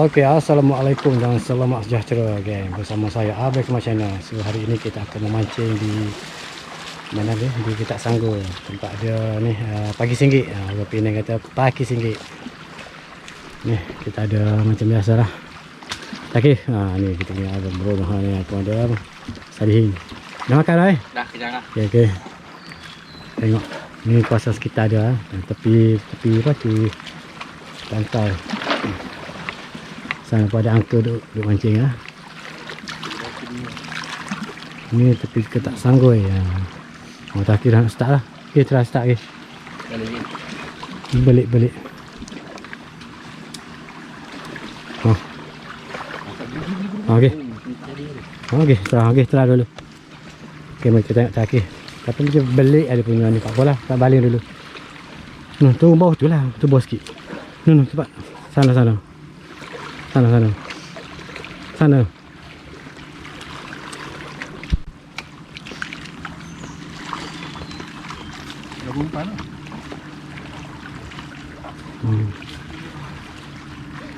Okey, assalamualaikum dan selamat sejahtera geng. Bersama saya Abel Kemacana. So hari ini kita akan memancing di mana ni? Di Kitak Sanggul. Tempat dia ni Pagi Singgit. Orang Penang kata Pagi Singgit. Ni kita ada macam biasalah. Okey, ni kita punya abang bro ni apa ada Salihin. Dah makan dah Dah kejang dah. Okey. Tengok. Ni kawasan sekitar dia tepi pantai. Sana pada angka duk mancing lah. Ni tepi Kitak Sanggul ya. Oh tak kira nak start lah. Okay, terus start ke. Balik. Oh. Okey. Okey, terus dulu. Okey, mari kita tengok tak tapi dia balik ada punya ni tak apalah, tak baling dulu. Tu bawah tu lah, tu bawah sikit. Cepat. Sana. Sana. Gabung pan.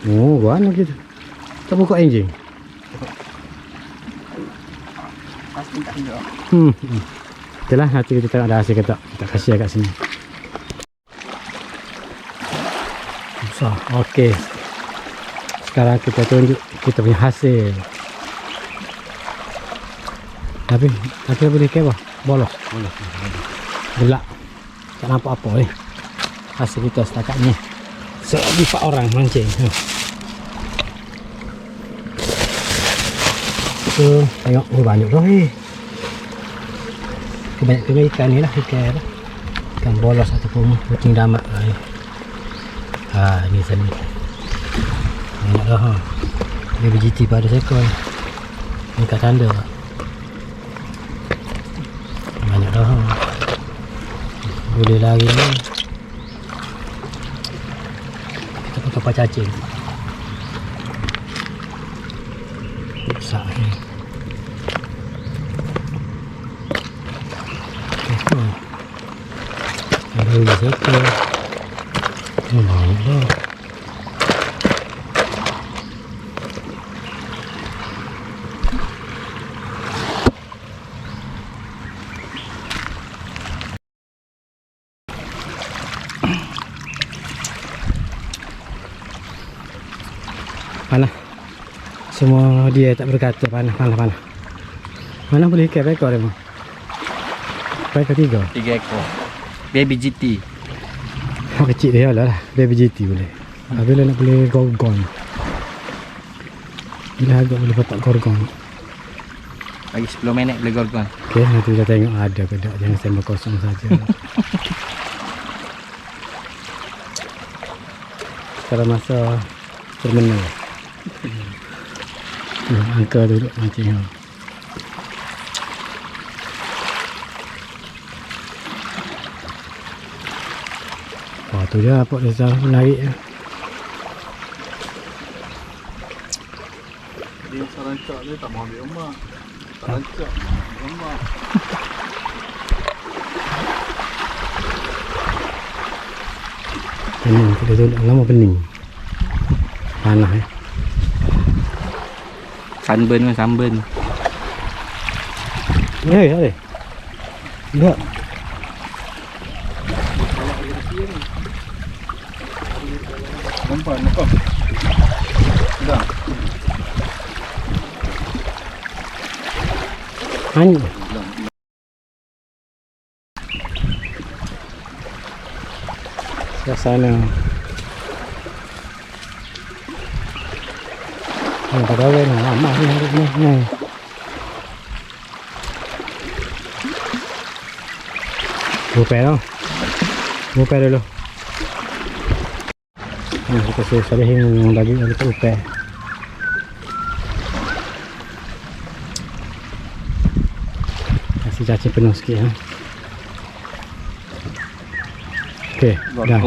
Oh, mana gitu. Tak buka enjin. Pasti tak ada. Itulah nanti kita tengok ada hasil ke tak. Kita kasih kat sini. Besar. Okey. Sekarang kita tunjuk kita punya hasil. Tapi boleh ke apa? Bolos. Gelap. Tak nampak apa hasil kita setakat ni. Seorang 4 orang mancing. So, tengok banyak dah kebanyakan ikan ni lah, ikan bolos ataupun kucing damat lah ni sini banyak dah dia berjiti pada seekor ni kat tanda banyak dah boleh lari ni kita pakai kapal cacing besar ni ada di situ. Banyak dah. Panah. Semua dia tak berkata panah. Mana boleh ikan ekor dia? Ekor 3 ekor. Baby GT. Kecil dia lah Baby GT boleh. Bila nak boleh gorgon. Bila agak boleh dapat gorgon. Lagi 10 minit boleh gorgon. Okey, nanti kita tengok ada ke tak. Jangan sembah kosong saja. Sekarang masa termenang. Angka duduk mancing. Wah tu dia apa dia menarik ya. Dia sarancak dia tak mau ambil emak. Sarancak emak. Pening kita tu lama pening. Panah ya. Sunburn. Ya. Lihat. Nampak. Dah. Hanya. Suasana. Tak ada orang lama ni. Bupai dulu. Kita Salihin bagi kita upai. Kasih cacing penuh sikit Okey, dah.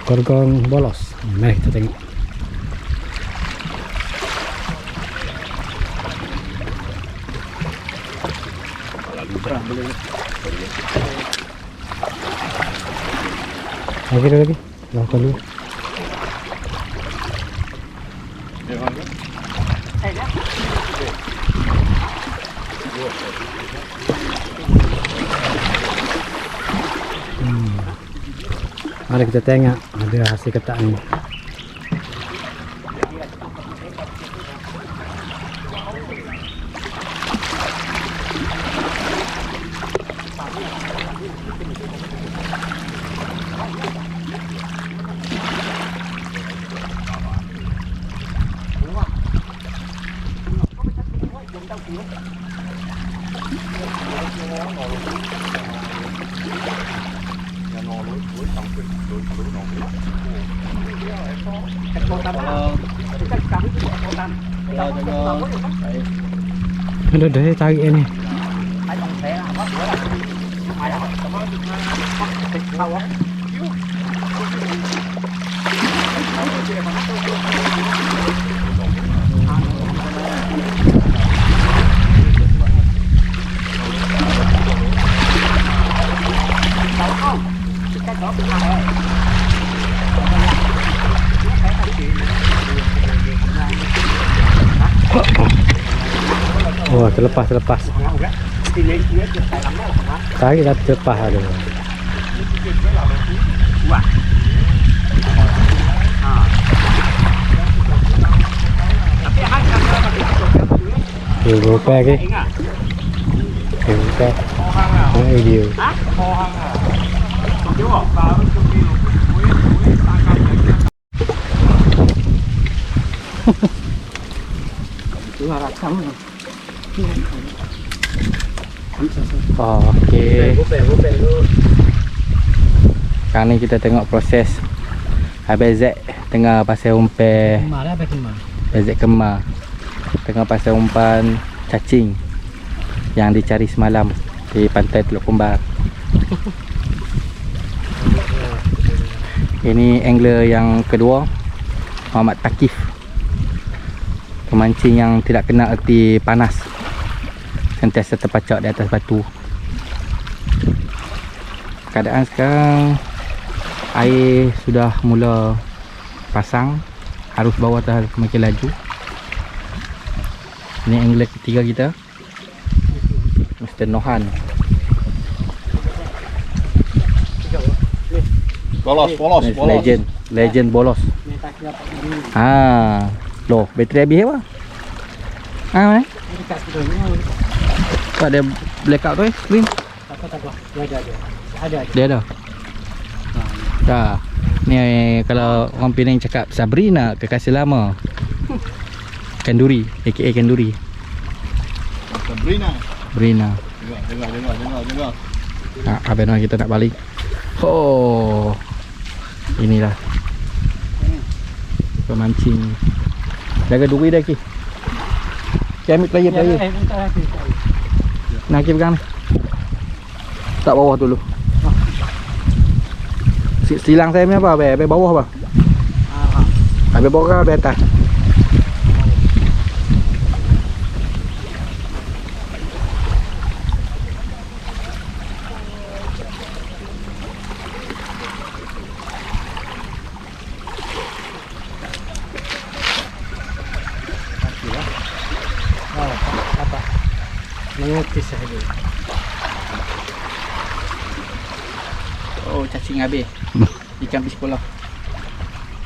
Gorgon bolos. Mari kita tengok. Perah boleh. Lagi. Lakukan dulu. Mari kita tengok ada hasil ketak ni. Ada dah tarik ni. Oh, terlepas. Tarik dah terlepas ada. Rupa lagi. Rupa. Video. Oh, okey. Sekarang ni kita tengok proses Abang Z tengah pasang umpan. Abang Z kemar tengah pasang umpan cacing yang dicari semalam di pantai Teluk Kumbar. Ini angler yang kedua, Muhammad Takif. Pemancing yang tidak kenal erti panas, sentiasa terpacak di atas batu. Keadaan sekarang air sudah mula pasang, arus bawah dah semakin laju. Ini angler ketiga kita, Mr. Nohan. Bolos. Legend bolos. Loh, bateri habis apa? Mana? Tak ada blackout tu screen? Tak. Dia ada. Dah. Ni kalau orang Penang cakap Sabrina kekasih lama. Kenduri, aka Kenduri. Sabrina. Dengar. Abang Nohan kita nak balik. Oh. Inilah pemancing. Jaga duri dah Ki. Ambil player. Nak Ki pegang ni. Tak bawah dulu. Silang saya ni apa? Habis bawah apa? Habis bawah ke habis atas? Mengukis saja. Oh, cacing habis. Ikan pergi sekolah.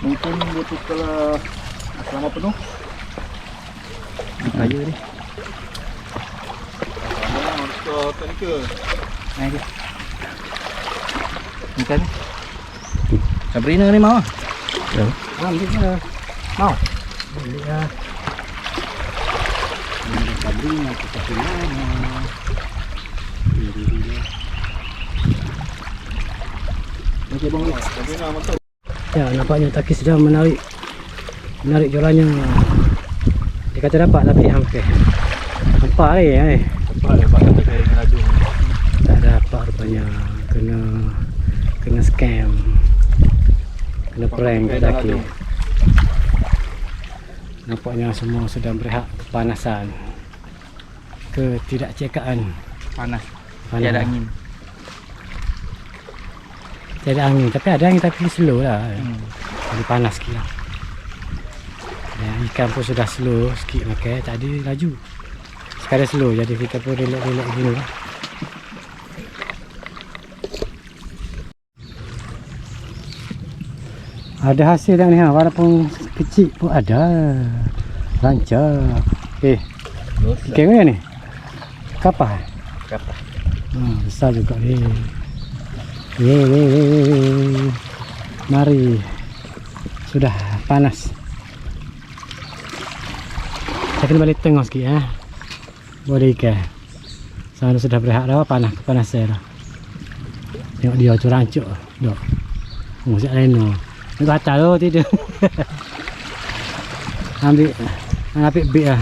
Mungkin butuh kalau selama penuh. Kaya ni. Tadi ke? Naik ke? Ikan ni. Sabrina ni mau? Ya. Ambil je. Mau? Ambil lah. Sabrina kita pulang. Okey bang. Sabrina mantap. Ya, nampaknya Takis sudah menarik jorannya. Dia kata dapat tapi hampir. Nampak ni Dapat kata saya dengan laju. tak dapat rupanya. Kena scam. Kena prank kat Takis. Nampaknya semua sedang berehat kepanasan. Ketidakcekaan. Panas. Panas. Tiada angin. Tiada angin, tapi ada angin tapi slow lah. Jadi panas sikit lah. Dan ikan pun sudah slow sikit makan, tak ada laju. Sekarang slow, jadi kita pun relax gini lah. Ada hasil dah ni ha, walaupun kecil pun ada. Lancar. Kira ni. Kapal. Kapal. Besar juga ni. Mari. Sudah panas. Saya kena balik tengok sikit ya. Boleh ikan. Saya sudah berehat dah, panas saya dah. Tengok dia tu rancuk. Dok. Musik lain. Dia batal tu tidur. ambil bit lah.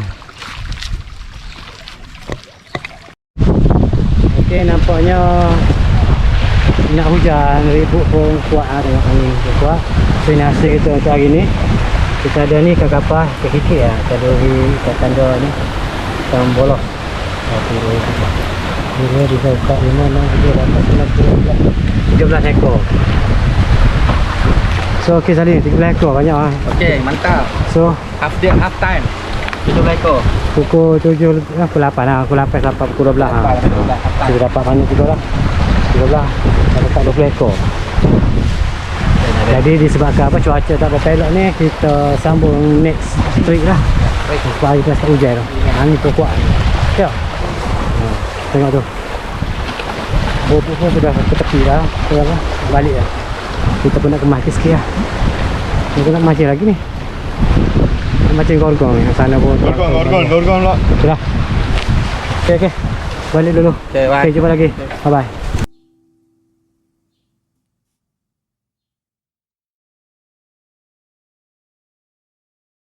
Okey, nampaknya nak hujan, ribut pun kuat lah, tengok angin pun kuat. So ini hasil kita untuk hari ni. Kita ada ni ikan kapal kekik lah. Kita ada ikan tanda ni, ikan bolos. Dia bisa buka 5, 6, 7, 8, 9, 10, 13 ekor. So okey Salim, 13 ekor banyak lah. Okey, mantap. So Half day, half time. 17 ekor. pukul 7, pukul 8 lah. Pukul 8 sampai pukul 12 lah. Kita dapat banyak juga lah. 13, kita dapat 20 ekor. Jadi disebabkan apa, cuaca tak berpelok ni, kita sambung next streak lah. Supaya kita tak hujan tu. Angin tu kuat. Tengok. Tengok tu. Bobok pun sudah ke tepi dah. Tengok lah. Balik lah. Kita pun nak kemas sikit lah. Kita nak mancing lagi ni. Nak mancing gorgong ni. Sana pun. Gorgon pula. Sudah. Okey. Balik dulu. Okey, bye. Jumpa lagi. Bye bye.